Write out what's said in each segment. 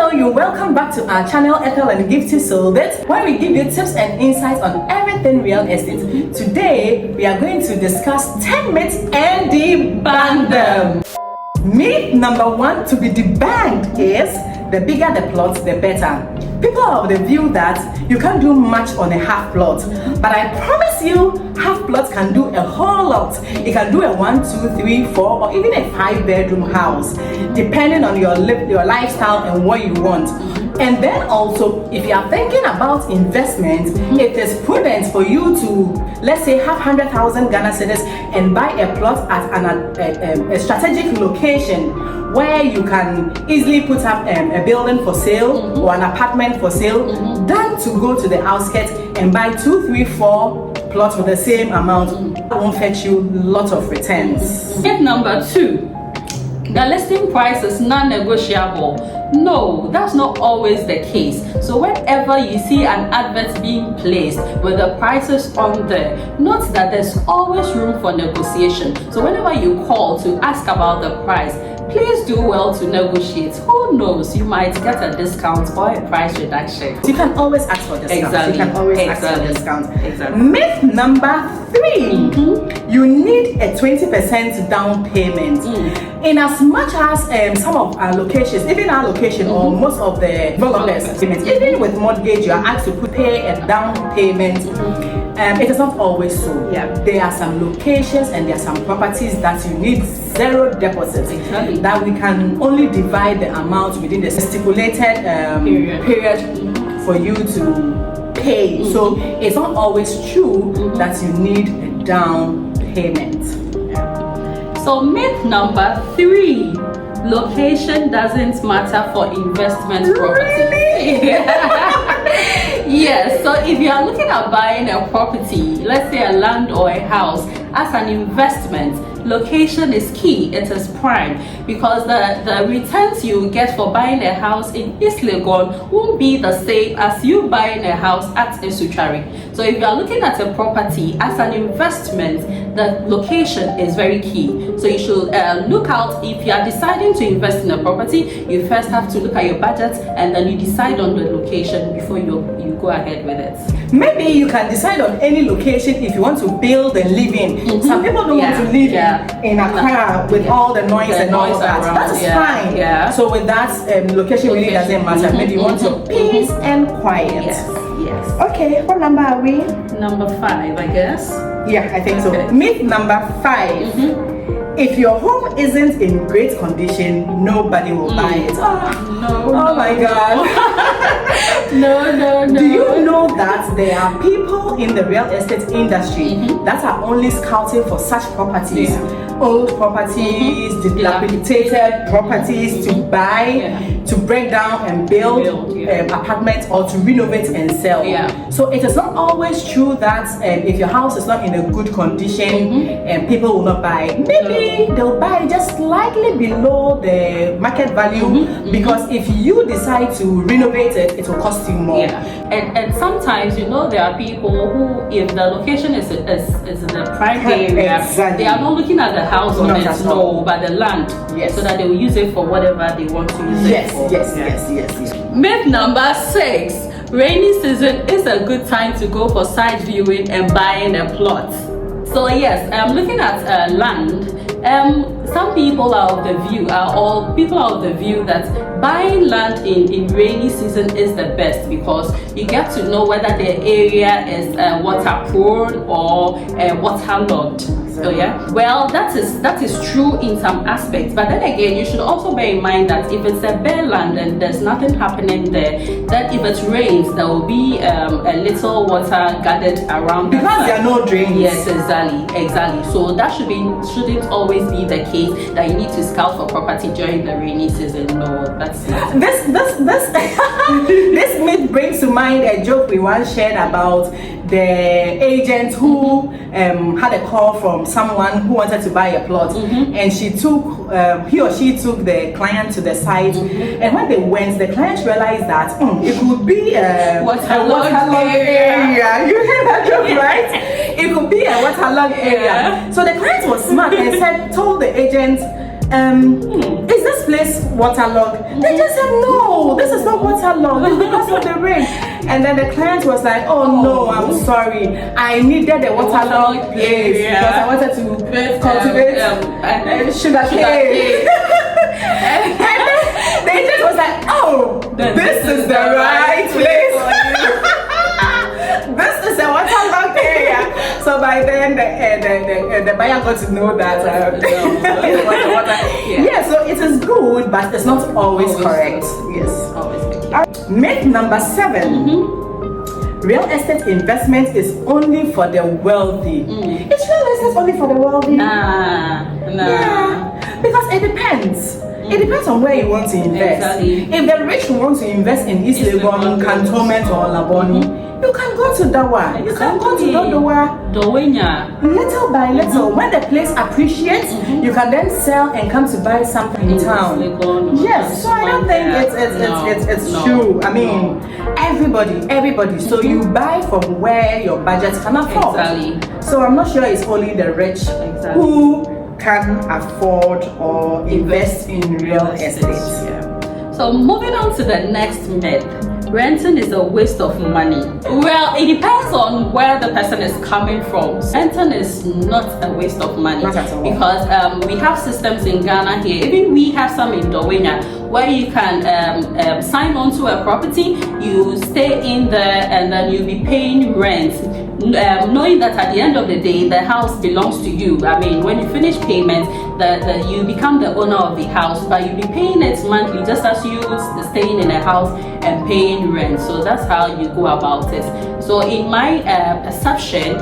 Hello, you're welcome back to our channel Ethel and Gifty Sold It, where we give you tips and insights on everything real estate. Today, we are going to discuss 10 myths and debunk them. Myth number 1 to be debunked is the bigger the plot, the better. People are of the view that you can't do much on a half plot, but I promise you, half plots can do a whole lot. It can do a 1, 2, 3, 4, or even a 5-bedroom house, depending on your lifestyle and what you want. And then also, if you are thinking about investment, it is prudent for you to, let's say, have 100,000 Ghana cedis and buy a plot at a strategic location where you can easily put up a building for sale or an apartment for sale, than to go to the outskirts and buy 2, 3, 4 plots with the same amount. That won't fetch you lots of returns. Myth number 2, the listing price is non-negotiable. No, that's not always the case. So whenever you see an advert being placed with the prices on there, note that there's always room for negotiation. So whenever you call to ask about the price, please do well to negotiate. Who knows, you might get a discount or a price reduction. You can always ask for discounts. Exactly. You can always ask for discounts. Exactly. Myth number 3, you need a 20% down payment. In as much as some of our locations, even our location or most of the developers, even with mortgage, you are asked to pay a down payment. It is not always so. There are some locations and there are some properties that you need 0 deposits. That we can only divide the amount within the stipulated period for you to pay. So it's not always true that you need a down payment. So myth number 3, location doesn't matter for investment property. Really? Yes, so if you are looking at buying a property, let's say a land or a house, as an investment, location is key. It is prime, because the returns you get for buying a house in East Legon won't be the same as you buying a house at Esuchari. So if you are looking at a property as an investment, the location is very key. So you should look out. If you are deciding to invest in a property, you first have to look at your budget and then you decide on the location before you go ahead with it. Maybe you can decide on any location if you want to build and live in. Some people don't want to live in a car with all the noise and all that. That is fine. So with that, location really doesn't matter. Maybe you want your peace and quiet. Yes. Okay, what number are we? Number 5, I guess. Yeah, I think so. Myth number 5. If your home isn't in great condition, nobody will buy it. Oh my God. No. Do you know that there are people in the real estate industry that are only scouting for such properties? Old properties, dilapidated properties to buy, to break down and build apartments or to renovate and sell. So it is not always true that if your house is not in a good condition, people will not buy. Maybe they'll buy just slightly below the market value, because if you decide to renovate it, it will cost you more. And sometimes, you know, there are people who, if the location is in the prime area, they are not looking at the house on it, but the land, so that they will use it for whatever they want to use it for. Yes. Myth number 6, rainy season is a good time to go for site viewing and buying a plot. So yes, looking at land, some people are of the view, that buying land in rainy season is the best, because you get to know whether the area is water prone or waterlogged. So well, that is true in some aspects, but then again, you should also bear in mind that if it's a bare land and there's nothing happening there, that if it rains, there will be a little water gathered around because there are no drains. Yes, exactly. So that shouldn't always be the case, that you need to scout for property during the rainy season. No, that's not. This myth brings to mind a joke we once shared about the agent who had a call from someone who wanted to buy a plot, and he or she took the client to the site, and when they went, the client realized that it could be a waterlogged area. You heard that joke, right? It could be a waterlogged area. So the client was smart and told the agent, is this place waterlogged? They just said, no, this is not waterlogged. It's because of the rain. And then the client was like, oh no, I'm sorry. I needed a waterlogged place because I wanted to cultivate sugar cane. And the agent was like, oh, this is the right place. This is a waterlogged area. So by then the buyer got to know that yeah, so it is good, but it's not always correct. Yes. Always. Myth number 7. Real estate investment is only for the wealthy. Is real estate only for the wealthy? Nah. Yeah, because it depends. It depends on where you want to invest. Exactly. If the rich want to invest in East Legon, Cantonment or Laboni, you can go to Dawa. You can go to Dodowa. Little by little. When the place appreciates, you can then sell and come to buy something in town. Yes, so I don't think it's true. I mean, everybody. So you buy from where your budget can afford. Exactly. So I'm not sure it's only the rich who can afford or invest in real estate. Yeah. So moving on to the next myth. Renting is a waste of money. Well, it depends on where the person is coming from. Renting is not a waste of money. Not at all. Because we have systems in Ghana here. Even we have some in Dawenya where you can sign on to a property, you stay in there, and then you'll be paying rent. Knowing that at the end of the day, the house belongs to you. I mean, when you finish payment, you become the owner of the house, but you'll be paying it monthly, just as you staying in a house and paying rent. So that's how you go about it. So in my perception,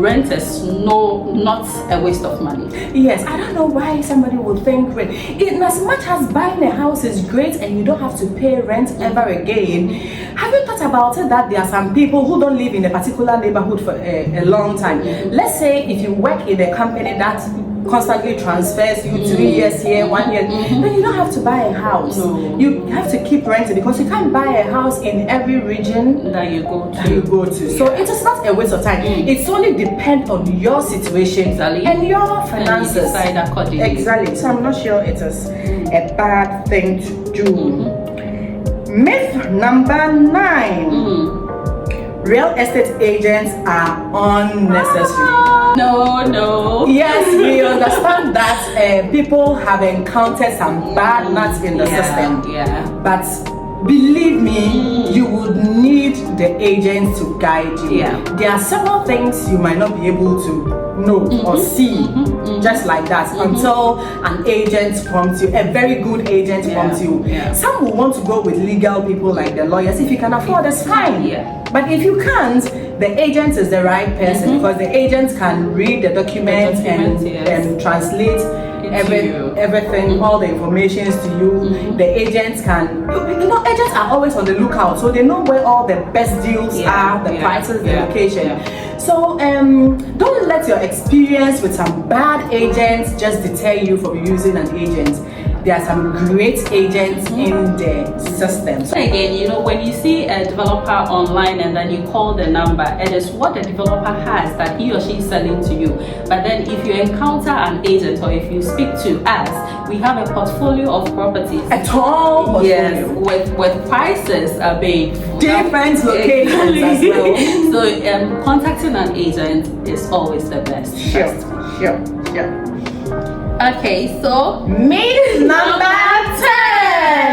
rent is not a waste of money. Yes, I don't know why somebody would think rent. In as much as buying a house is great and you don't have to pay rent ever again, have you thought about it that there are some people who don't live in a particular neighborhood for a long time? Let's say if you work in a company that constantly transfers you 2 years here, 1 year, then you don't have to buy a house. No. You have to keep renting because you can't buy a house in every region that you go to. So it is not a waste of time. It's only depend on your situation and your finances. And you decide accordingly. Exactly. So I'm not sure it is a bad thing to do. Myth number 9. Real estate agents are unnecessary. No. Yes, we understand that people have encountered some bad nuts in the system. Yeah. But believe me, you would need the agent to guide you. Yeah. There are several things you might not be able to know or see just like that until an agent prompts you, a very good agent prompts you. Yeah. Some will want to go with legal people like the lawyers. If you can afford, that's fine. Yeah. But if you can't, the agent is the right person because the agent can read the documents and translate everything, all the information to you. The agents can, agents are always on the lookout, so they know where all the best deals are, the prices, the location. So don't let your experience with some bad agents just deter you from using an agent. There are some great agents in the system. So again, when you see a developer online and then you call the number, it is what the developer has that he or she is selling to you. But then if you encounter an agent or if you speak to us, we have a portfolio of properties. A tall portfolio. Yes, with prices being different locations as well. So contacting an agent is always the best. Sure. Okay, so myth number 10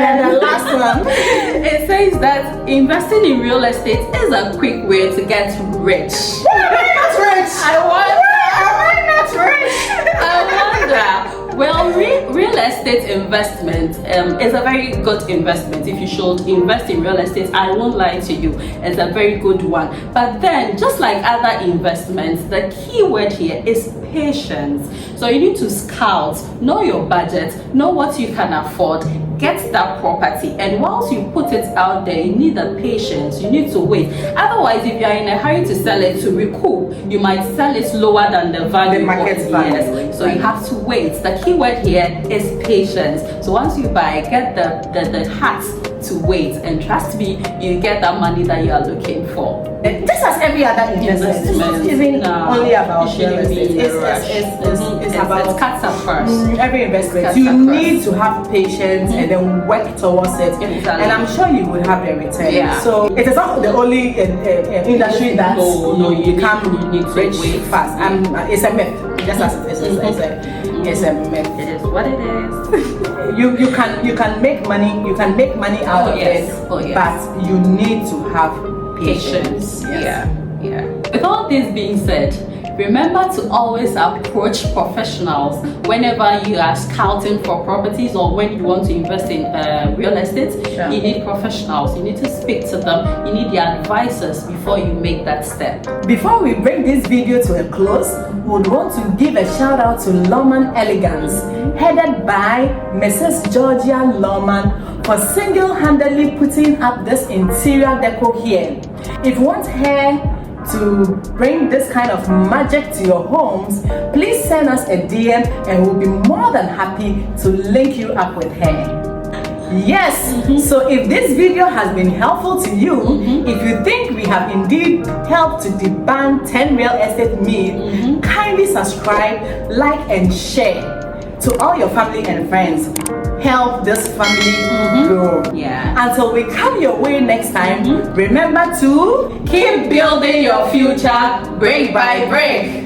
and the last one. It says that investing in real estate is a quick way to get rich. Why am I not rich? Why am I not rich? I wonder. Well, real estate investment is a very good investment. If you should invest in real estate, I won't lie to you, it's a very good one. But then, just like other investments, the key word here is patience. So you need to scout, know your budget, know what you can afford, get that property, and once you put it out there, you need the patience, you need to wait. Otherwise, if you are in a hurry to sell it to recoup, you might sell it lower than the value, the market value. Yes. So you have to wait. The key word here is patience. So once you buy, get the heart to wait, and trust me, you get that money that you are looking for. Just as every other investment, it's not even only about real estate. It's about it's cuts up first. Every investment, Cuts you up need first. to have patience and then work towards it. Exactly. And I'm sure you will have a return. Yeah. So it is not the only industry that you need to rich wait. fast. It's a myth. Just as it is, it's a myth. It is what it is. You can make money. You can make money out of it. But you need to have patience. Yes. Yeah. With all this being said, remember to always approach professionals whenever you are scouting for properties or when you want to invest in real estate. Sure. You need professionals. You need to speak to them. You need their advisors before you make that step. Before we bring this video to a close, we would want to give a shout out to Lawman Elegance, headed by Mrs. Georgia Lawman, for single-handedly putting up this interior deco here. If you want her to bring this kind of magic to your homes, please send us a DM and we'll be more than happy to link you up with her. Yes, so if this video has been helpful to you, if you think we have indeed helped to debunk 10 real estate myths, kindly subscribe, like and share to all your family and friends. Help this family grow. Yeah. Until we come your way next time, remember to keep building your future brick by brick.